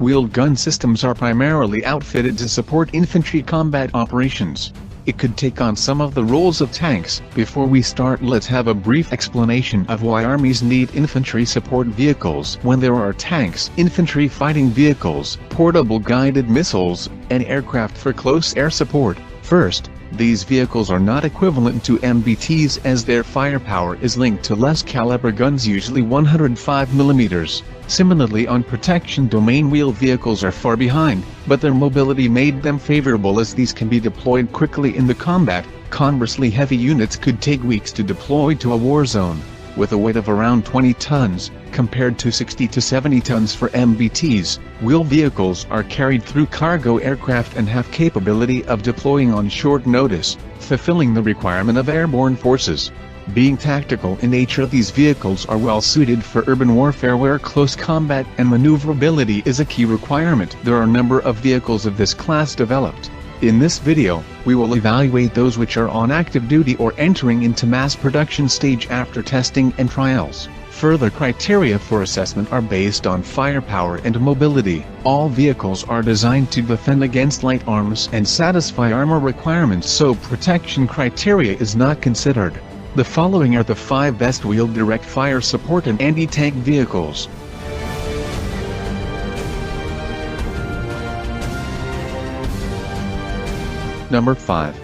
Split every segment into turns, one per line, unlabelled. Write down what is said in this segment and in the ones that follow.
wheeled gun systems are primarily outfitted to support infantry combat operations. It could take on some of the roles of tanks. Before we start, let's have a brief explanation of why armies need infantry support vehicles when there are tanks, infantry fighting vehicles, portable guided missiles, and aircraft for close air support. First, these vehicles are not equivalent to MBTs as their firepower is linked to less caliber guns, usually 105mm. Similarly, on protection domain, wheeled vehicles are far behind, but their mobility made them favorable as these can be deployed quickly in the combat. Conversely, heavy units could take weeks to deploy to a war zone. With a weight of around 20 tons, compared to 60 to 70 tons for MBTs, wheeled vehicles are carried through cargo aircraft and have capability of deploying on short notice, fulfilling the requirement of airborne forces. Being tactical in nature, these vehicles are well suited for urban warfare where close combat and maneuverability is a key requirement. There are a number of vehicles of this class developed. In this video, we will evaluate those which are on active duty or entering into mass production stage after testing and trials. Further criteria for assessment are based on firepower and mobility. All vehicles are designed to defend against light arms and satisfy armor requirements, so protection criteria is not considered. The following are the 5 best wheeled direct fire support and anti-tank vehicles. Number 5.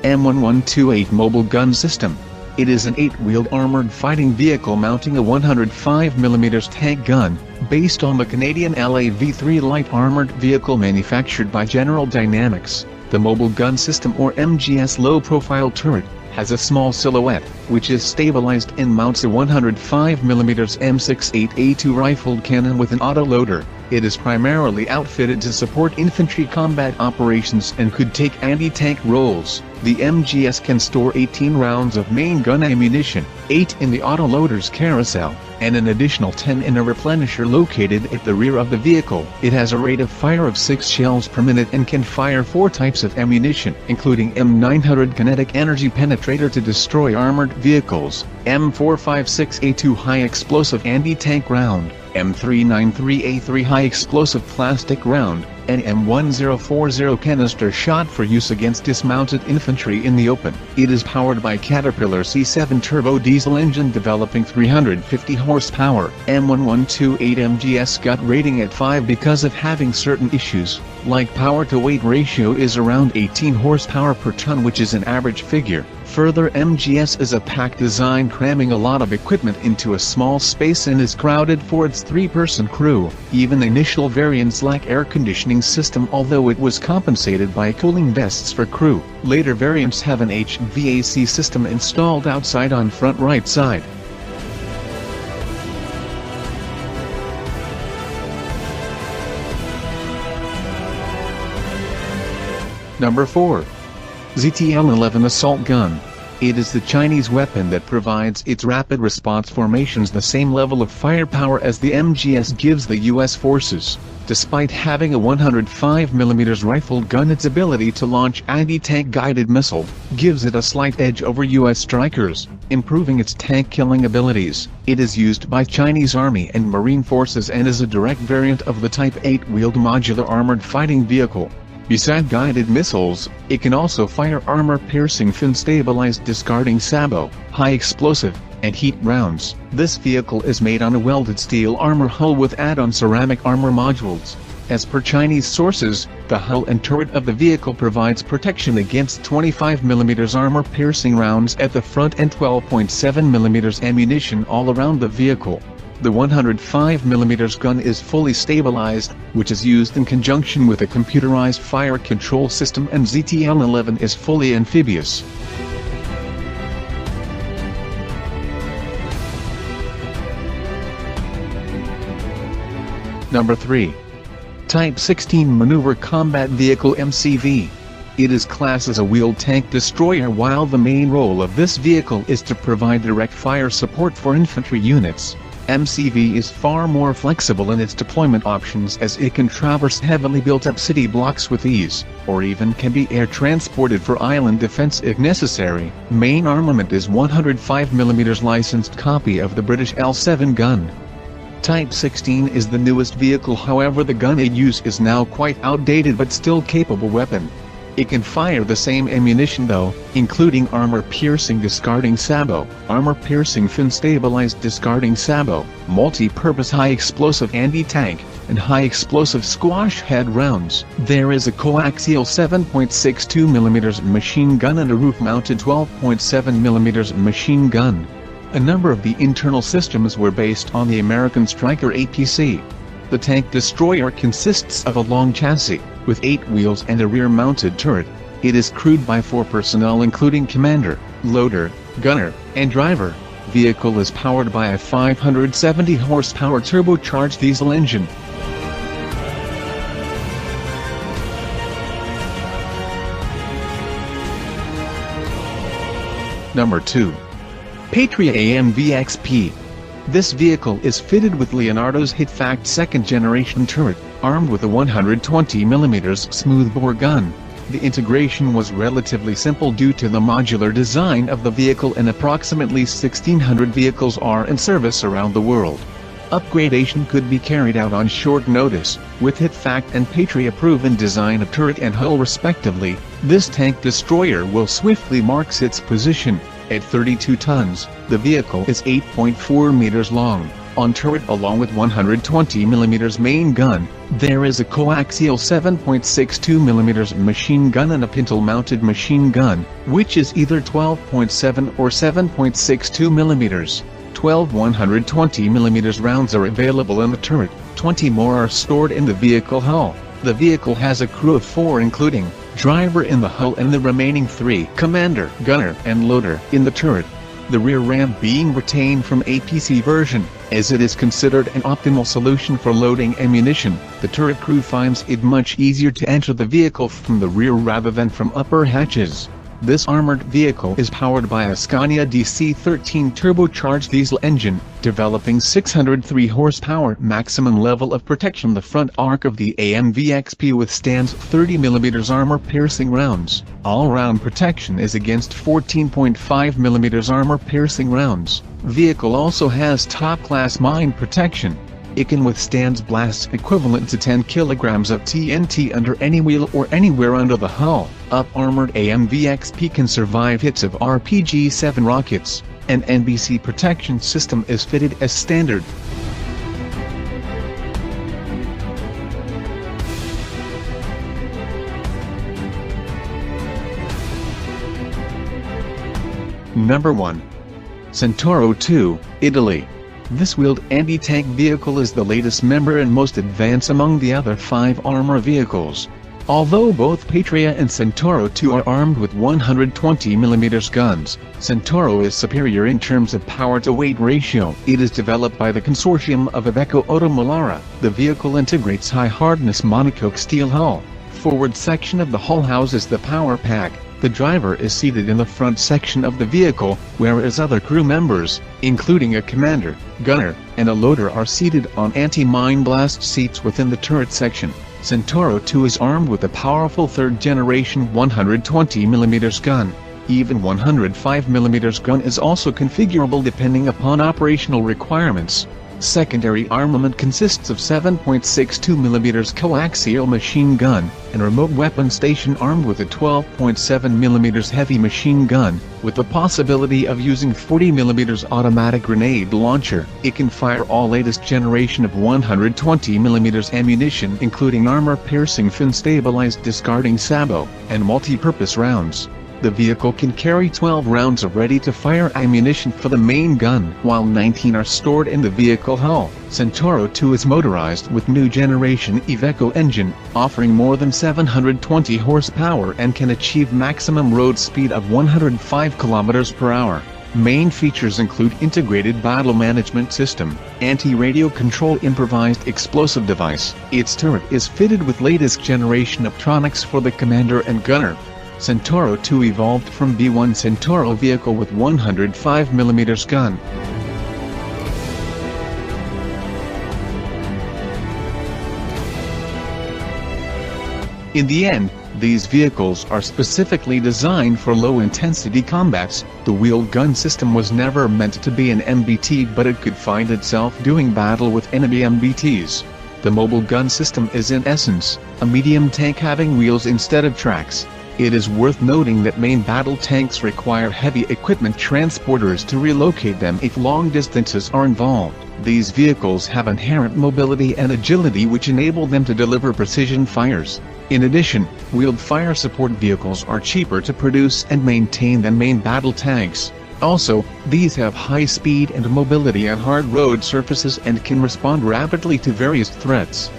M1128 Mobile Gun System. It is an 8-wheeled armored fighting vehicle mounting a 105mm tank gun, based on the Canadian LAV-3 light armored vehicle manufactured by General Dynamics. The Mobile Gun System, or MGS low-profile turret, has a small silhouette, which is stabilized and mounts a 105mm M68A2 rifled cannon with an autoloader. It is primarily outfitted to support infantry combat operations and could take anti-tank roles. The MGS can store 18 rounds of main gun ammunition, 8 in the autoloader's carousel, and an additional 10 in a replenisher located at the rear of the vehicle. It has a rate of fire of 6 shells per minute and can fire 4 types of ammunition, including M900 kinetic energy penetrator to destroy armored vehicles, M456A2 high explosive anti-tank round, M393A3 high explosive plastic round, and M1040 canister shot for use against dismounted infantry in the open. It is powered by Caterpillar C7 turbo diesel engine developing 350 horsepower. M1128 MGS got rating at 5 because of having certain issues, like power to weight ratio is around 18 horsepower per ton, which is an average figure. Further, MGS is a pack design, cramming a lot of equipment into a small space and is crowded for its 3-person crew. Even initial variants lack air conditioning system, although it was compensated by cooling vests for crew. Later variants have an HVAC system installed outside on front right side. Number 4. ZTL-11 Assault Gun. It is the Chinese weapon that provides its rapid response formations the same level of firepower as the MGS gives the US forces. Despite having a 105mm rifled gun, its ability to launch anti-tank guided missile gives it a slight edge over US strikers, improving its tank killing abilities. It is used by Chinese Army and Marine Forces and is a direct variant of the Type 8-wheeled modular armored fighting vehicle. Beside guided missiles, it can also fire armor-piercing fin-stabilized discarding sabot, high-explosive, and heat rounds. This vehicle is made on a welded steel armor hull with add-on ceramic armor modules. As per Chinese sources, the hull and turret of the vehicle provides protection against 25mm armor-piercing rounds at the front and 12.7mm ammunition all around the vehicle. The 105mm gun is fully stabilized, which is used in conjunction with a computerized fire control system, and ZTL-11 is fully amphibious. Number 3. Type 16 Maneuver Combat Vehicle MCV. It is classed as a wheeled tank destroyer, while the main role of this vehicle is to provide direct fire support for infantry units. MCV is far more flexible in its deployment options, as it can traverse heavily built-up city blocks with ease, or even can be air transported for island defense if necessary. Main armament is 105mm licensed copy of the British L7 gun. Type 16 is the newest vehicle, however the gun it uses is now quite outdated but still capable weapon. It can fire the same ammunition though, including armor-piercing discarding sabot, armor-piercing fin-stabilized discarding sabot, multi-purpose high-explosive anti-tank, and high-explosive squash-head rounds. There is a coaxial 7.62mm machine gun and a roof-mounted 12.7mm machine gun. A number of the internal systems were based on the American Stryker APC. The tank destroyer consists of a long chassis, with 8 wheels and a rear-mounted turret. It is crewed by 4 personnel including commander, loader, gunner, and driver. Vehicle is powered by a 570 horsepower turbocharged diesel engine. Number 2. Patria AMV-XP. This vehicle is fitted with Leonardo's Hitfact second-generation turret, armed with a 120mm smoothbore gun. The integration was relatively simple due to the modular design of the vehicle, and approximately 1,600 vehicles are in service around the world. Upgradation could be carried out on short notice, with Hitfact and Patria proven design of turret and hull respectively. This tank destroyer will swiftly mark its position. At 32 tons, the vehicle is 8.4 meters long. On turret along with 120mm main gun, there is a coaxial 7.62mm machine gun and a pintle-mounted machine gun, which is either 12.7 or 7.62mm. 12 120mm rounds are available in the turret, 20 more are stored in the vehicle hull. The vehicle has a crew of 4 including driver in the hull and the remaining 3 commander, gunner, and loader in the turret. The rear ramp being retained from APC version, as it is considered an optimal solution for loading ammunition. The turret crew finds it much easier to enter the vehicle from the rear rather than from upper hatches. This armored vehicle is powered by a Scania DC-13 turbocharged diesel engine, developing 603 horsepower maximum level of protection. The front arc of the AMV-XP withstands 30mm armor-piercing rounds. All-round protection is against 14.5mm armor-piercing rounds. Vehicle also has top-class mine protection. It can withstand blasts equivalent to 10 kilograms of TNT under any wheel or anywhere under the hull. Up-armored AMV-XP can survive hits of RPG-7 rockets. An NBC protection system is fitted as standard. Number 1. Centauro 2, Italy. This wheeled anti-tank vehicle is the latest member and most advanced among the other 5 armor vehicles. Although both Patria and Centauro 2 are armed with 120mm guns, Centauro is superior in terms of power-to-weight ratio. It is developed by the consortium of Iveco Automolara. The vehicle integrates high-hardness monocoque steel hull. Forward section of the hull houses the power pack. The driver is seated in the front section of the vehicle, whereas other crew members, including a commander, gunner, and a loader are seated on anti-mine blast seats within the turret section. Centauro 2 is armed with a powerful third-generation 120mm gun. Even 105mm gun is also configurable depending upon operational requirements. Secondary armament consists of 7.62mm coaxial machine gun, and remote weapon station armed with a 12.7mm heavy machine gun, with the possibility of using 40mm automatic grenade launcher. It can fire all latest generation of 120mm ammunition including armor-piercing fin-stabilized discarding sabot, and multi-purpose rounds. The vehicle can carry 12 rounds of ready-to-fire ammunition for the main gun, while 19 are stored in the vehicle hull. Centauro 2 is motorized with new generation Iveco engine, offering more than 720 horsepower and can achieve maximum road speed of 105 km per hour. Main features include integrated battle management system, anti-radio control improvised explosive device. Its turret is fitted with latest generation optronics for the commander and gunner. Centauro 2 evolved from B1 Centauro vehicle with 105mm gun. In the end, These vehicles are specifically designed for low-intensity combats. The wheeled gun system was never meant to be an MBT, but it could find itself doing battle with enemy MBTs. The mobile gun system is in essence a medium tank having wheels instead of tracks. It is worth noting that main battle tanks require heavy equipment transporters to relocate them if long distances are involved. These vehicles have inherent mobility and agility which enable them to deliver precision fires. In addition, wheeled fire support vehicles are cheaper to produce and maintain than main battle tanks. Also, these have high speed and mobility on hard road surfaces and can respond rapidly to various threats.